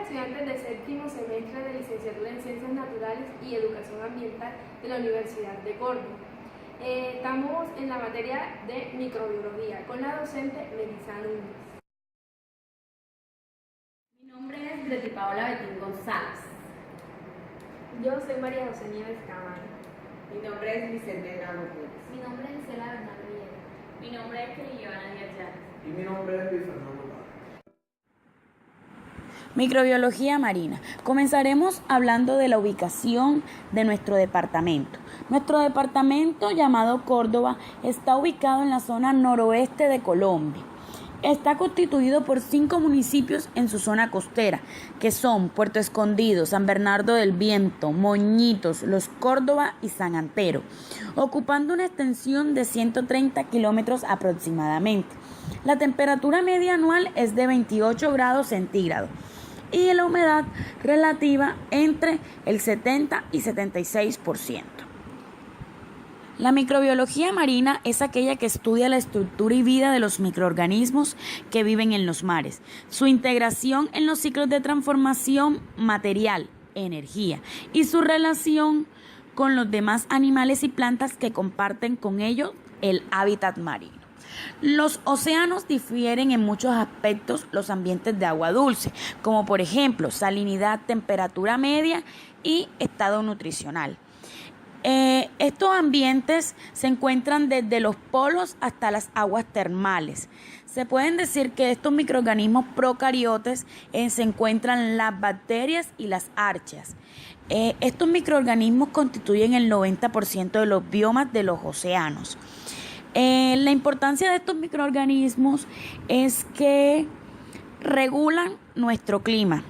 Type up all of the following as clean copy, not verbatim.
estudiantes del séptimo semestre de licenciatura en Ciencias Naturales y Educación Ambiental de la Universidad de Córdoba. Estamos en la materia de microbiología con la docente Melissa Núñez. Mi nombre es Greti Paola Betín González. Yo soy María José Nieves Camargo. Mi nombre es Vicente Grano Pérez. Mi nombre es Gisela Bernal Villegas. Mi nombre es Kelly Díaz Llanes. Y mi nombre es Luis Fernando Lara. Microbiología marina. Comenzaremos hablando de la ubicación de nuestro departamento. Nuestro departamento, llamado Córdoba, está ubicado en la zona noroeste de Colombia. Está constituido por 5 municipios en su zona costera, que son Puerto Escondido, San Bernardo del Viento, Moñitos, Los Córdoba y San Antero, ocupando una extensión de 130 kilómetros aproximadamente. La temperatura media anual es de 28 grados centígrados y la humedad relativa entre el 70 y 76%. La microbiología marina es aquella que estudia la estructura y vida de los microorganismos que viven en los mares, su integración en los ciclos de transformación material, energía y su relación con los demás animales y plantas que comparten con ellos el hábitat marino. Los océanos difieren en muchos aspectos los ambientes de agua dulce, como por ejemplo salinidad, temperatura media y estado nutricional. Estos ambientes se encuentran desde los polos hasta las aguas termales. Se pueden decir que estos microorganismos procariotes se encuentran las bacterias y las archas. Estos microorganismos constituyen el 90% de los biomas de los océanos. La importancia de estos microorganismos es que regulan nuestro clima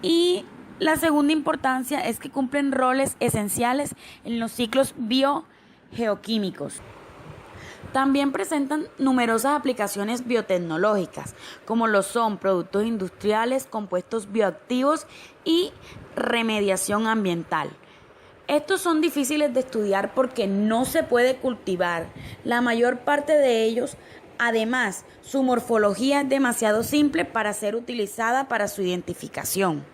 y la segunda importancia es que cumplen roles esenciales en los ciclos biogeoquímicos. También presentan numerosas aplicaciones biotecnológicas, como lo son productos industriales, compuestos bioactivos y remediación ambiental. Estos son difíciles de estudiar porque no se puede cultivar la mayor parte de ellos. Además, su morfología es demasiado simple para ser utilizada para su identificación.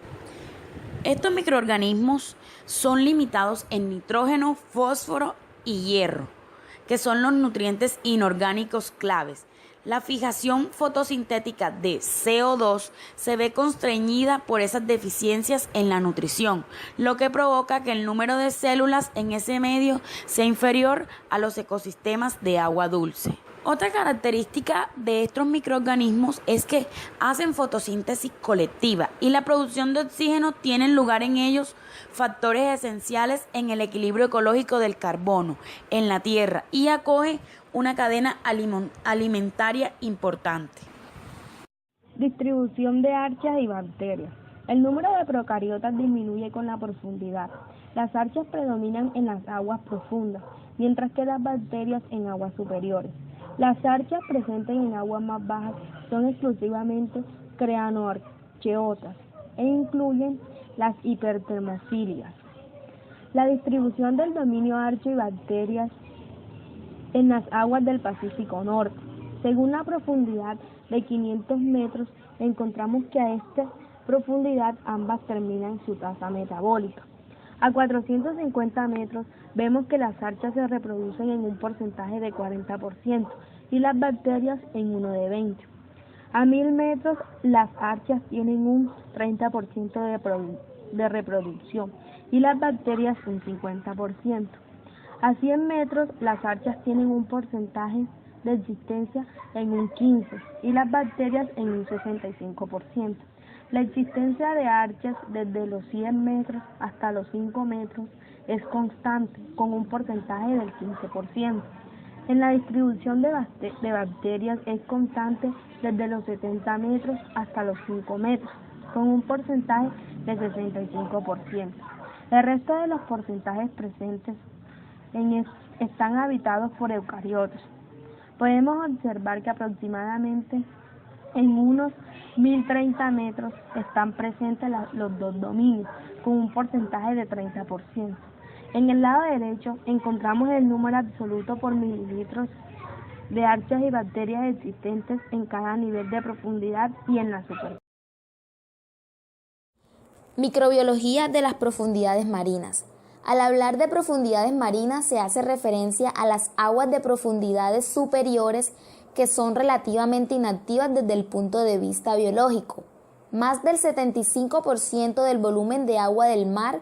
Estos microorganismos son limitados en nitrógeno, fósforo y hierro, que son los nutrientes inorgánicos claves. La fijación fotosintética de CO2 se ve constreñida por esas deficiencias en la nutrición, lo que provoca que el número de células en ese medio sea inferior a los ecosistemas de agua dulce. Otra característica de estos microorganismos es que hacen fotosíntesis colectiva y la producción de oxígeno tiene lugar en ellos, factores esenciales en el equilibrio ecológico del carbono en la Tierra, y acoge una cadena alimentaria importante. Distribución de archas y bacterias. El número de procariotas disminuye con la profundidad. Las archas predominan en las aguas profundas, mientras que las bacterias en aguas superiores. Las archas presentes en aguas más bajas son exclusivamente cranoarcheotas e incluyen las hipertermofilias. La distribución del dominio archo y bacterias en las aguas del Pacífico Norte. Según la profundidad de 500 metros, encontramos que a esta profundidad ambas terminan su tasa metabólica. A 450 metros vemos que las archas se reproducen en un porcentaje de 40% y las bacterias en uno de 20%. A 1000 metros las archas tienen un 30% de reproducción y las bacterias un 50%. A 100 metros las archas tienen un porcentaje de existencia en un 15% y las bacterias en un 65%. La existencia de archas desde los 100 metros hasta los 5 metros es constante, con un porcentaje del 15%. En la distribución de bacterias es constante desde los 70 metros hasta los 5 metros, con un porcentaje del 65%. El resto de los porcentajes presentes están habitados por eucariotas. Podemos observar que aproximadamente en unos 1030 metros están presentes los dos dominios, con un porcentaje de 30%. En el lado derecho encontramos el número absoluto por mililitros de archas y bacterias existentes en cada nivel de profundidad y en la superficie. Microbiología de las profundidades marinas. Al hablar de profundidades marinas se hace referencia a las aguas de profundidades superiores que son relativamente inactivas desde el punto de vista biológico. Más del 75% del volumen de agua del mar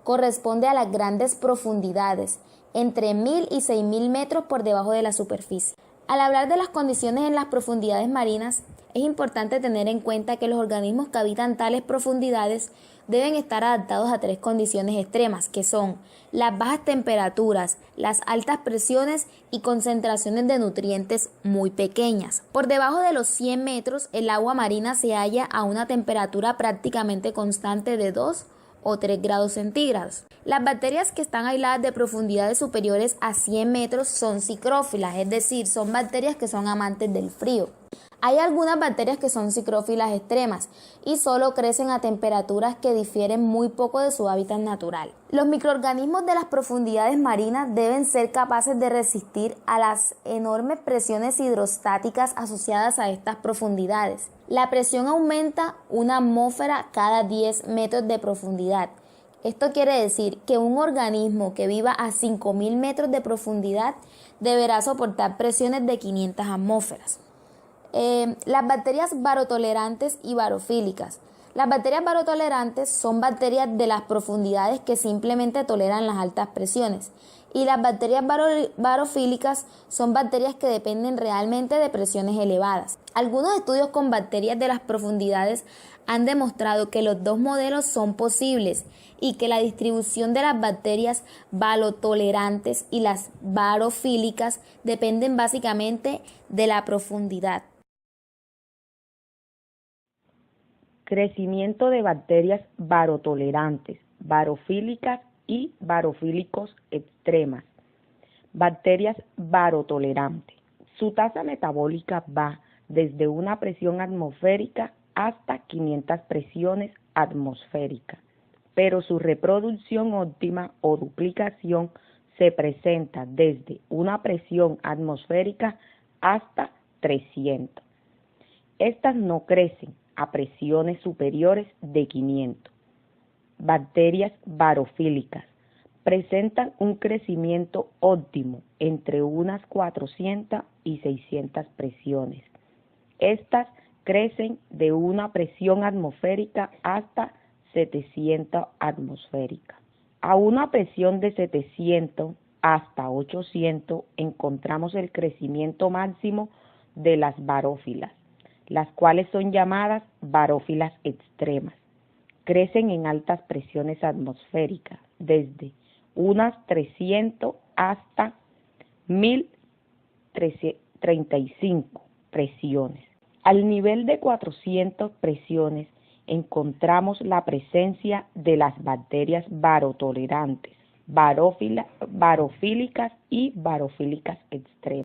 corresponde a las grandes profundidades, entre 1000 y 6000 metros por debajo de la superficie. Al hablar de las condiciones en las profundidades marinas, es importante tener en cuenta que los organismos que habitan tales profundidades deben estar adaptados a 3 condiciones extremas, que son las bajas temperaturas, las altas presiones y concentraciones de nutrientes muy pequeñas. Por debajo de los 100 metros, el agua marina se halla a una temperatura prácticamente constante de 2 o 3 grados centígrados. Las bacterias que están aisladas de profundidades superiores a 100 metros son psicrófilas, es decir, son bacterias que son amantes del frío. Hay algunas bacterias que son psicrófilas extremas y solo crecen a temperaturas que difieren muy poco de su hábitat natural. Los microorganismos de las profundidades marinas deben ser capaces de resistir a las enormes presiones hidrostáticas asociadas a estas profundidades. La presión aumenta 1 atmósfera cada 10 metros de profundidad. Esto quiere decir que un organismo que viva a 5000 metros de profundidad deberá soportar presiones de 500 atmósferas. Las bacterias barotolerantes y barofílicas. Las bacterias barotolerantes son bacterias de las profundidades que simplemente toleran las altas presiones, y las bacterias barofílicas son bacterias que dependen realmente de presiones elevadas. Algunos estudios con bacterias de las profundidades han demostrado que los 2 modelos son posibles y que la distribución de las bacterias barotolerantes y las barofílicas dependen básicamente de la profundidad. Crecimiento de bacterias barotolerantes, barofílicas y barofílicos extremas. Bacterias barotolerantes. Su tasa metabólica va desde una presión atmosférica hasta 500 presiones atmosféricas, pero su reproducción óptima o duplicación se presenta desde una presión atmosférica hasta 300. Estas no crecen a presiones superiores de 500. Bacterias barofílicas presentan un crecimiento óptimo entre unas 400 y 600 presiones. Estas crecen de una presión atmosférica hasta 700 atmosférica. A una presión de 700 hasta 800 encontramos el crecimiento máximo de las barófilas, las cuales son llamadas barófilas extremas. Crecen en altas presiones atmosféricas, desde unas 300 hasta 1035 presiones. Al nivel de 400 presiones encontramos la presencia de las bacterias barotolerantes, barofílicas y barofílicas extremas.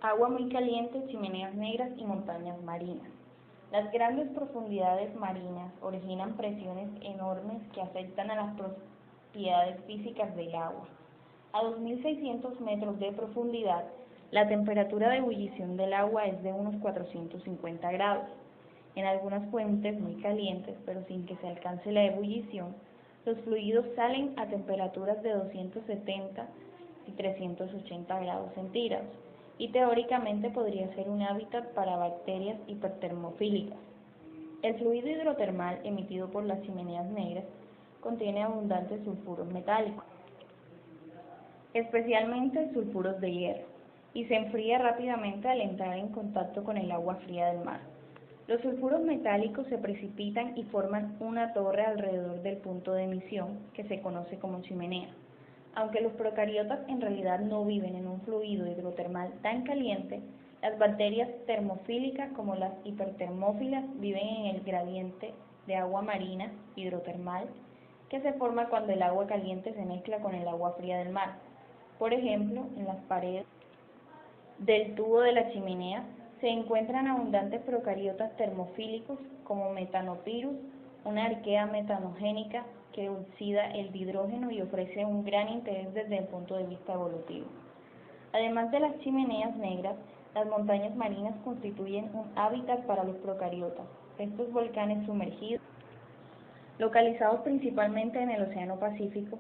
Agua muy caliente, chimeneas negras y montañas marinas. Las grandes profundidades marinas originan presiones enormes que afectan a las propiedades físicas del agua. A 2.600 metros de profundidad, la temperatura de ebullición del agua es de unos 450 grados. En algunas fuentes muy calientes, pero sin que se alcance la ebullición, los fluidos salen a temperaturas de 270 y 380 grados centígrados, y teóricamente podría ser un hábitat para bacterias hipertermofílicas. El fluido hidrotermal emitido por las chimeneas negras contiene abundantes sulfuros metálicos, especialmente sulfuros de hierro, y se enfría rápidamente al entrar en contacto con el agua fría del mar. Los sulfuros metálicos se precipitan y forman una torre alrededor del punto de emisión, que se conoce como chimenea. Aunque los procariotas en realidad no viven en un fluido hidrotermal tan caliente, las bacterias termofílicas como las hipertermófilas viven en el gradiente de agua marina hidrotermal que se forma cuando el agua caliente se mezcla con el agua fría del mar. Por ejemplo, en las paredes del tubo de la chimenea se encuentran abundantes procariotas termofílicos como Methanopyrus, una arquea metanogénica que oxida el dihidrógeno y ofrece un gran interés desde el punto de vista evolutivo. Además de las chimeneas negras, las montañas marinas constituyen un hábitat para los procariotas. Estos volcanes sumergidos, localizados principalmente en el Océano Pacífico,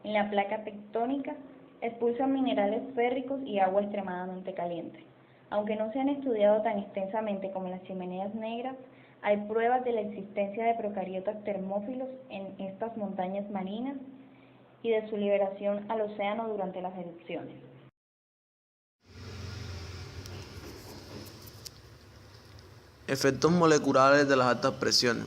en la placa tectónica, expulsan minerales férricos y agua extremadamente caliente. Aunque no se han estudiado tan extensamente como las chimeneas negras, hay pruebas de la existencia de procariotas termófilos en estas montañas marinas y de su liberación al océano durante las erupciones. Efectos moleculares de las altas presiones.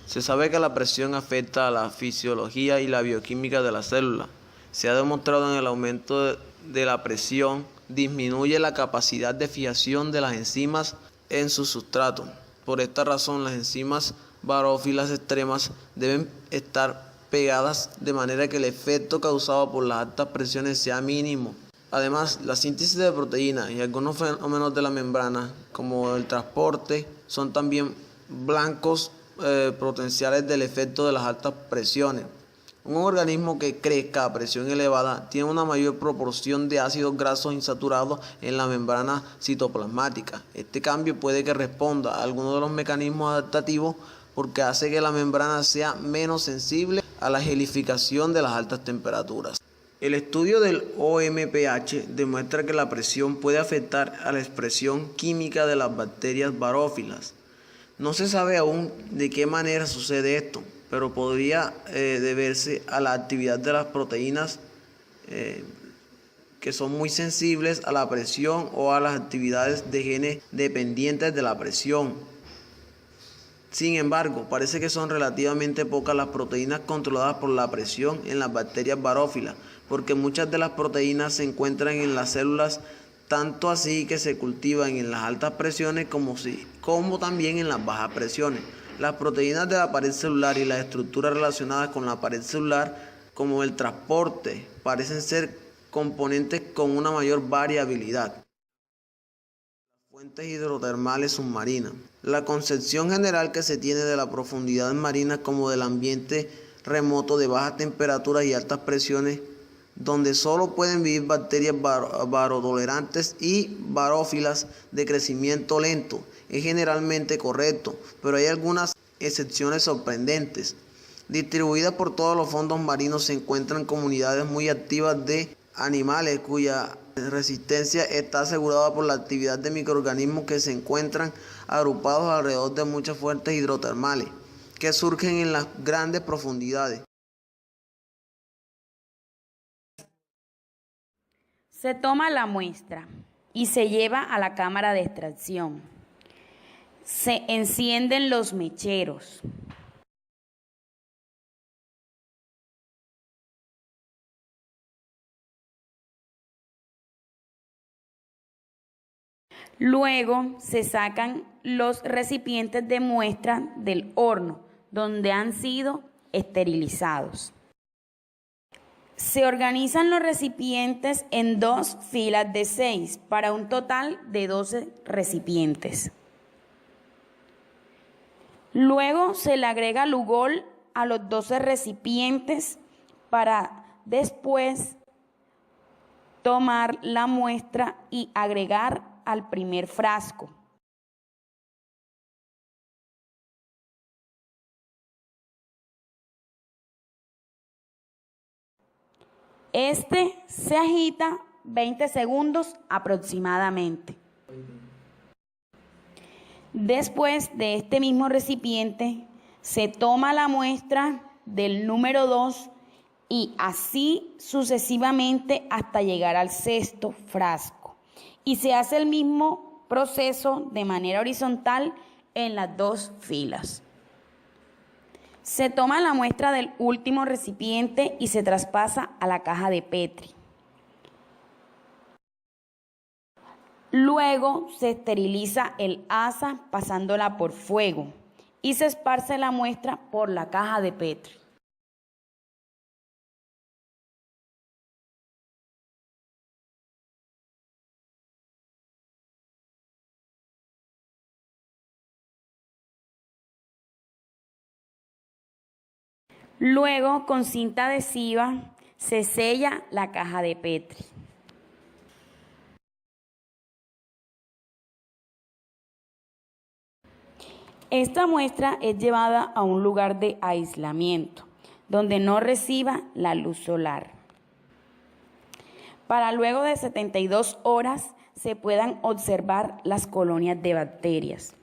Se sabe que la presión afecta a la fisiología y la bioquímica de la célula. Se ha demostrado en el aumento de la presión disminuye la capacidad de fijación de las enzimas en su sustrato. Por esta razón, las enzimas barófilas extremas deben estar pegadas de manera que el efecto causado por las altas presiones sea mínimo. Además, la síntesis de proteínas y algunos fenómenos de la membrana, como el transporte, son también blancos potenciales del efecto de las altas presiones. Un organismo que crezca a presión elevada tiene una mayor proporción de ácidos grasos insaturados en la membrana citoplasmática. Este cambio puede que responda a alguno de los mecanismos adaptativos porque hace que la membrana sea menos sensible a la gelificación de las altas temperaturas. El estudio del OMPH demuestra que la presión puede afectar a la expresión química de las bacterias barófilas. No se sabe aún de qué manera sucede esto, pero podría deberse a la actividad de las proteínas que son muy sensibles a la presión o a las actividades de genes dependientes de la presión. Sin embargo, parece que son relativamente pocas las proteínas controladas por la presión en las bacterias barófilas, porque muchas de las proteínas se encuentran en las células, tanto así que se cultivan en las altas presiones como también en las bajas presiones. Las proteínas de la pared celular y las estructuras relacionadas con la pared celular, como el transporte, parecen ser componentes con una mayor variabilidad. Fuentes hidrotermales submarinas. La concepción general que se tiene de la profundidad marina como del ambiente remoto de bajas temperaturas y altas presiones, donde solo pueden vivir bacterias barotolerantes y barófilas de crecimiento lento, es generalmente correcto, pero hay algunas excepciones sorprendentes. Distribuidas por todos los fondos marinos se encuentran comunidades muy activas de animales cuya resistencia está asegurada por la actividad de microorganismos que se encuentran agrupados alrededor de muchas fuentes hidrotermales que surgen en las grandes profundidades. Se toma la muestra y se lleva a la cámara de extracción. Se encienden los mecheros. Luego se sacan los recipientes de muestra del horno, donde han sido esterilizados. Se organizan los recipientes en 2 filas de 6 para un total de 12 recipientes. Luego se le agrega Lugol a los 12 recipientes para después tomar la muestra y agregar al primer frasco. Este se agita 20 segundos aproximadamente. Después de este mismo recipiente, se toma la muestra del número 2 y así sucesivamente hasta llegar al 6º frasco. Y se hace el mismo proceso de manera horizontal en las 2 filas. Se toma la muestra del último recipiente y se traspasa a la caja de Petri. Luego se esteriliza el asa pasándola por fuego y se esparce la muestra por la caja de Petri. Luego, con cinta adhesiva, se sella la caja de Petri. Esta muestra es llevada a un lugar de aislamiento, donde no reciba la luz solar, para luego de 72 horas se puedan observar las colonias de bacterias.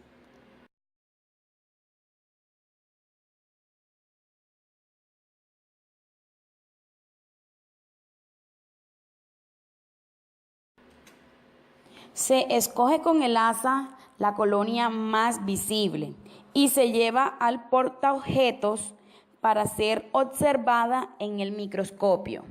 Se escoge con el asa la colonia más visible y se lleva al portaobjetos para ser observada en el microscopio.